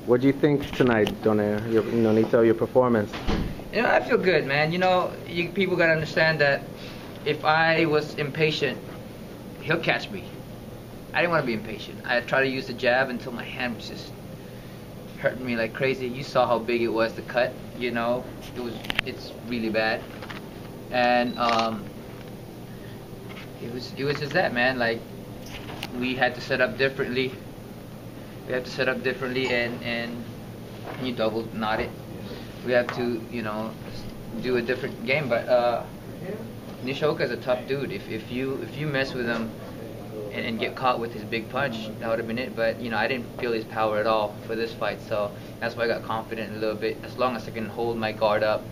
What do you think tonight, Donaire? Nonito, your performance? I feel good, man. People gotta understand that if I was impatient, he'll catch me. I didn't want to be impatient. I tried to use the jab until my hand was just hurting me like crazy. You saw how big it was, the cut. It's really bad, and it was just that, man. Like, we had to set up differently. And you double knot it. We have to, do a different game. But Nishioka is a tough dude. If you mess with him and get caught with his big punch, that would have been it. But I didn't feel his power at all for this fight, so that's why I got confident a little bit. As long as I can hold my guard up,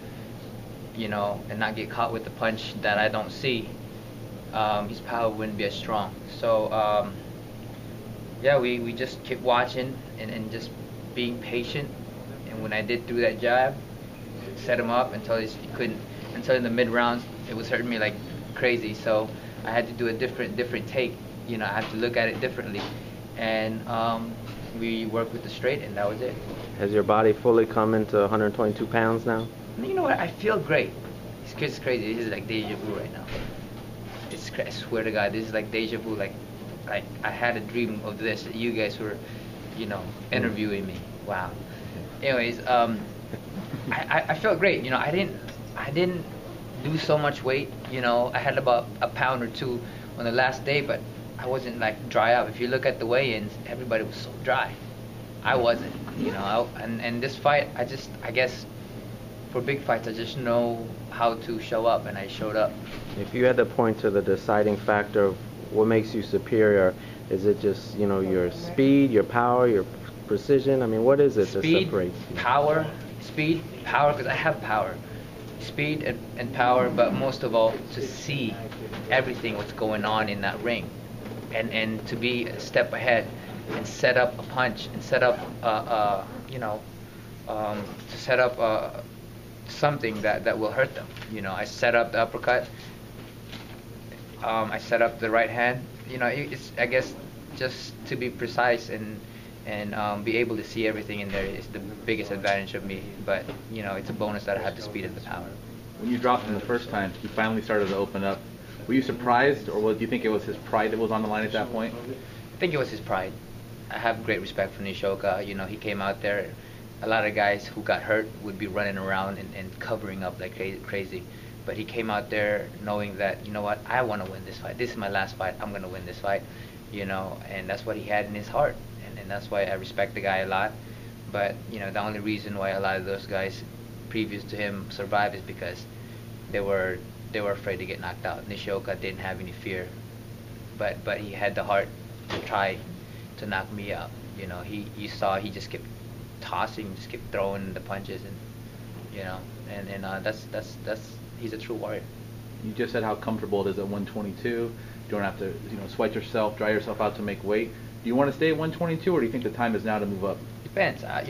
and not get caught with the punch that I don't see, his power wouldn't be as strong. So yeah, we just kept watching and just being patient. And when I did through that jab, set him up until he couldn't. Until in the mid rounds, it was hurting me like crazy. So I had to do a different take. I had to look at it differently. And we worked with the straight, and that was it. Has your body fully come into 122 pounds now? You know what? I feel great. It's crazy. This is like deja vu right now. I swear to God, this is like deja vu. Like I had a dream of this. That you guys were, interviewing me. Wow. Anyways, I felt great. I didn't lose so much weight. I had about a pound or two on the last day, but I wasn't like dry up. If you look at the weigh-ins, everybody was so dry. I wasn't. And this fight, I guess for big fights, I just know how to show up, and I showed up. If you had to point to the deciding factor of what makes you superior, is it just your speed, your power, your precision? I mean, what is it that separates you? Speed, power, because I have power. Speed and power, but most of all, to see everything what's going on in that ring, and to be a step ahead and set up a punch and set up to set up something that will hurt them. I set up the uppercut. I set up the right hand. It's, I guess, just to be precise and be able to see everything in there is the biggest advantage of me. But it's a bonus that I have the speed and the power. When you dropped him the first time, he finally started to open up. Were you surprised, or do you think it was his pride that was on the line at that point? I think it was his pride. I have great respect for Nishioka. He came out there. A lot of guys who got hurt would be running around and covering up like crazy. But he came out there knowing that, what, I want to win this fight. This is my last fight. I'm going to win this fight. And that's what he had in his heart. And that's why I respect the guy a lot. But, the only reason why a lot of those guys previous to him survived is because they were afraid to get knocked out. Nishioka didn't have any fear. But he had the heart to try to knock me out. You saw he just kept tossing, just kept throwing the punches, and that's he's a true warrior. You just said how comfortable it is at 122. You don't have to, sweat yourself, dry yourself out to make weight. Do you want to stay at 122, or do you think the time is now to move up? Depends. I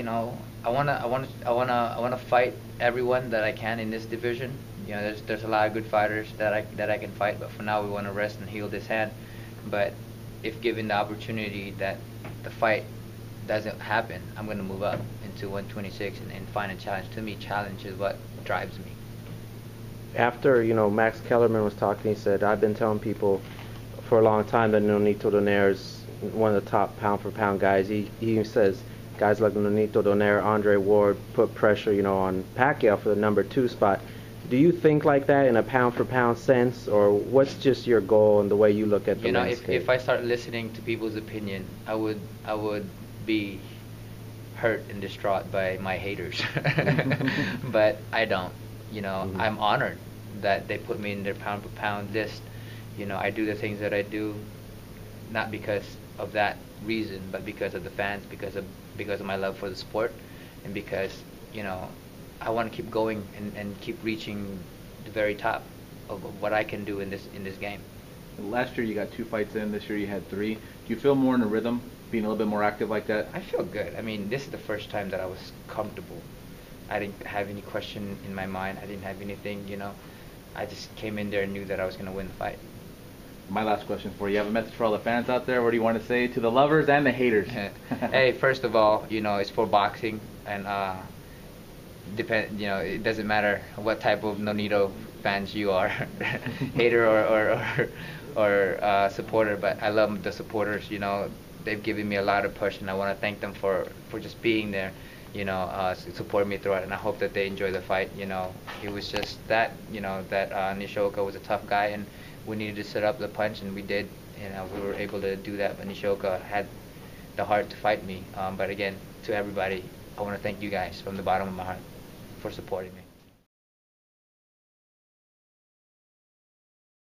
wanna fight everyone that I can in this division. There's a lot of good fighters that I can fight, but for now we want to rest and heal this hand. But if given the opportunity that the fight doesn't happen, I'm gonna move up into 126 and find a challenge. To me, challenge is what drives me. After Max Kellerman was talking, he said, I've been telling people for a long time that Nonito Donaire is one of the top pound for pound guys. He says guys like Nonito Donaire, Andre Ward put pressure on Pacquiao for the #2 spot. Do you think like that in a pound for pound sense, or what's just your goal and the way you look at the landscape? If I start listening to people's opinion, I would be hurt and distraught by my haters. But I don't. I'm honored that they put me in their pound for pound list. I do the things that I do not because of that reason, but because of the fans, because of my love for the sport, and because I want to keep going and keep reaching the very top of what I can do in this game. Last year you got 2 fights in. This year you had 3. Do you feel more in a rhythm, being a little bit more active like that? I feel good. I mean, this is the first time that I was comfortable. I didn't have any question in my mind. I didn't have anything. I just came in there and knew that I was going to win the fight. My last question for you. You have a message for all the fans out there? What do you want to say to the lovers and the haters? Hey, first of all, it's for boxing, and it doesn't matter what type of Nonito fans you are, hater or supporter. But I love the supporters. They've given me a lot of push, and I want to thank them for just being there. Supporting me throughout, and I hope that they enjoy the fight. It was just that Nishioka was a tough guy, and we needed to set up the punch, and we did. We were able to do that, but Nishioka had the heart to fight me. But again, to everybody, I want to thank you guys from the bottom of my heart for supporting me.